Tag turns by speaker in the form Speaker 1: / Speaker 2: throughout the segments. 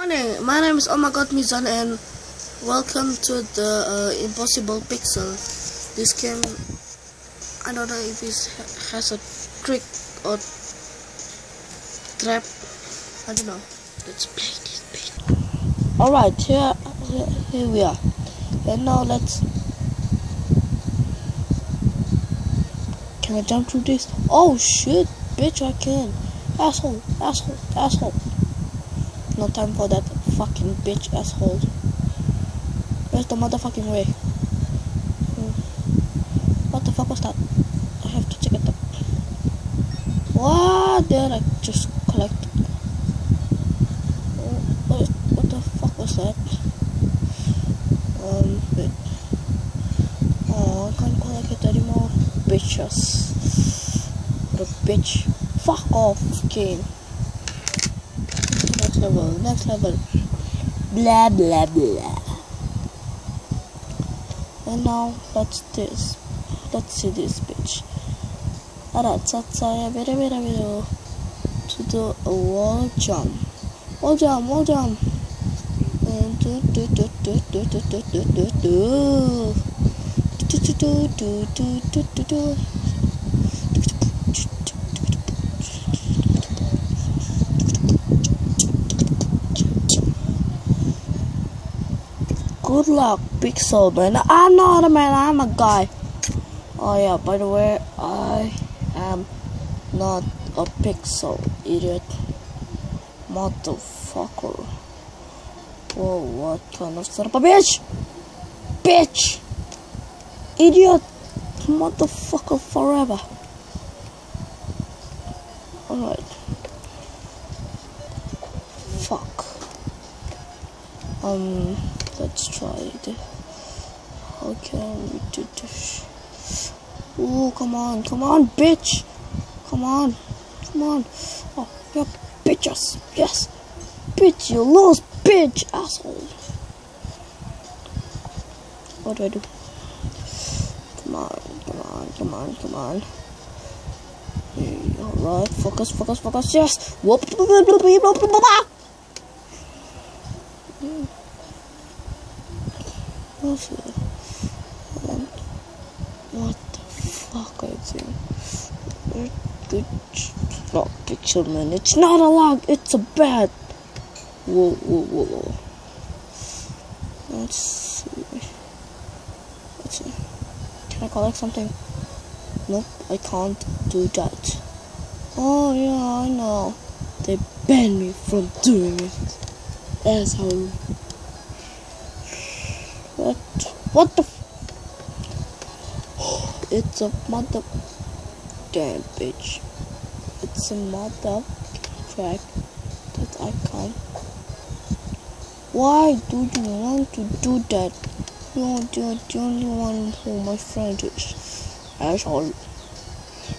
Speaker 1: Morning, my name is Omagod Mizan and welcome to the Impossible Pixel. This game, I don't know if it has a trick or trap, I don't know. Let's play this bit. Alright, here we are. And now can I jump through this? Oh shit, bitch, I can. Asshole. No time for that fucking bitch asshole. Where's the motherfucking way? What the fuck was that? I have to check it out. What did I just collect? What the fuck was that? Wait. Oh, I can't collect it anymore. Bitches. What a bitch. Fuck off, game. Next level. Blah blah blah. And now let's see this bitch. Alright, saya video to do a wall jump. Wall jump. And good luck, Pixel man. I'm not a man, I'm a guy. Oh yeah, by the way, I am not a Pixel, idiot. Motherfucker. Whoa, what kind of son of a bitch? Bitch! Idiot! Motherfucker forever. Alright. Fuck. Let's try it. How can we do this? Oh, come on, bitch! Come on. Oh, yeah, bitches. Yes, bitch, you lose, bitch, asshole. What do I do? Come on. Alright, focus. Yes. Whoop. What the fuck are you doing? Good. Not Pixel man. It's not a log. It's a bat. Whoa. Let's see. Can I collect something? Nope, I can't do that. Oh yeah, I know. They banned me from doing it. Asshole. What the it's a mother damn bitch. It's a mother track that I can't. Why do you want to do that? You're the only one who my friend is. Asshole.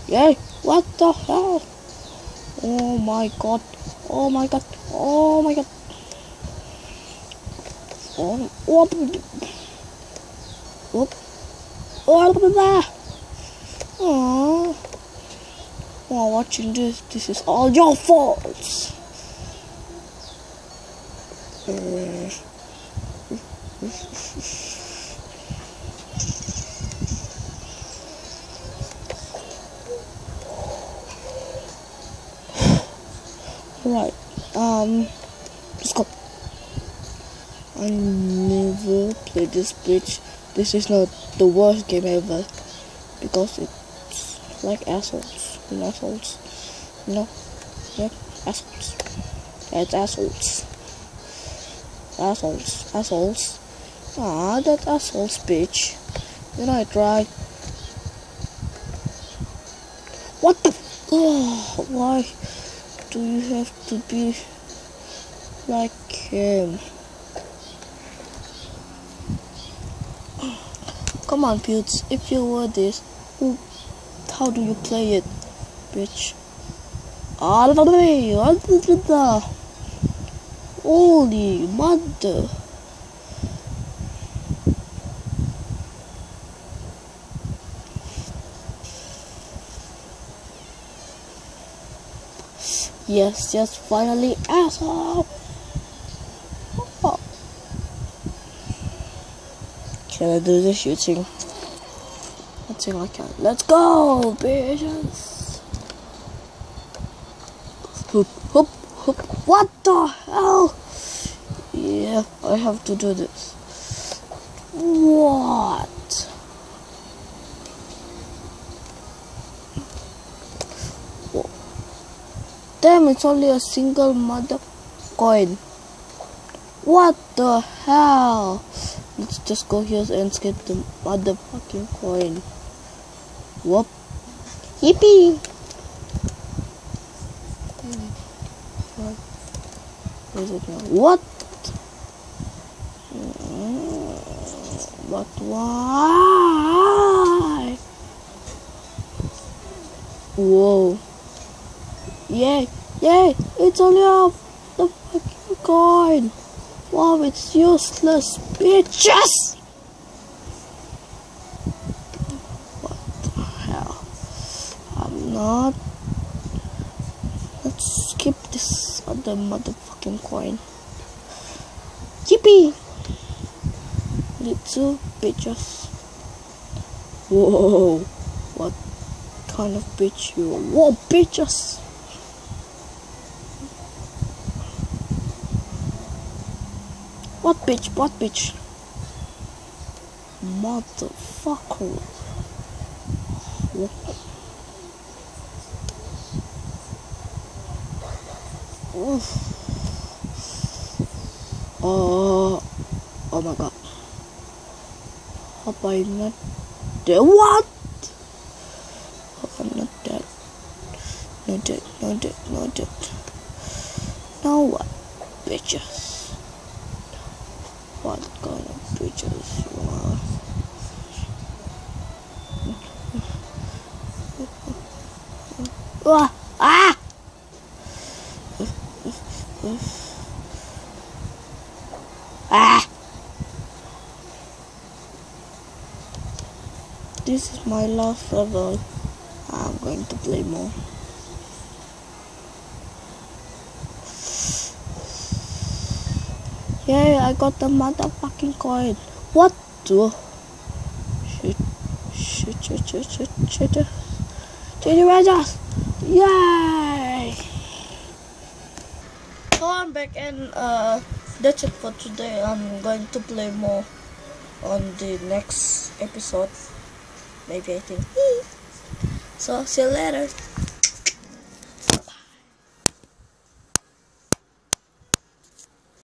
Speaker 1: Yeah, what the hell? Oh my god. Oh, while watching this is all your fault. Right, let's go. I never played this bitch. This is not the worst game ever because it's like assholes. Yep, assholes. It's assholes. Ah, that assholes bitch. You know it, right? What the? Oh, why do you have to be like him? Come on, Putes. If you were this, how do you play it, bitch? Out of the way! Holy mother! Yes, finally, asshole! Can I do the shooting? I think I can. Let's go, bitches! Hoop, hoop, hoop. What the hell? Yeah, I have to do this. What? Whoa. Damn, it's only a single mother coin. What the hell? Let's just go here and get the motherfucking coin. Whoop. Yippee! Where is it now? What? But why? Whoa. Yay! Yay! It's only half the fucking coin! Wow, it's useless, bitches! What the hell? I'm not. Let's skip this other motherfucking coin. Yippee! Little bitches. Whoa! What kind of bitch you are? Whoa, bitches! What bitch? What bitch? Motherfucker. Oof. Oh my god. Hope I'm not dead. What? Hope I'm not dead. Not dead, not dead, not dead. Now what? Bitches. What kind of bitches you are? Ah! Ah! This is my last level. I'm going to play more. Yay, I got the motherfucking coin. What the? Shit. Chitty Rajas! Yay! So I'm back and that's it for today. I'm going to play more on the next episode. Maybe I think. So see you later.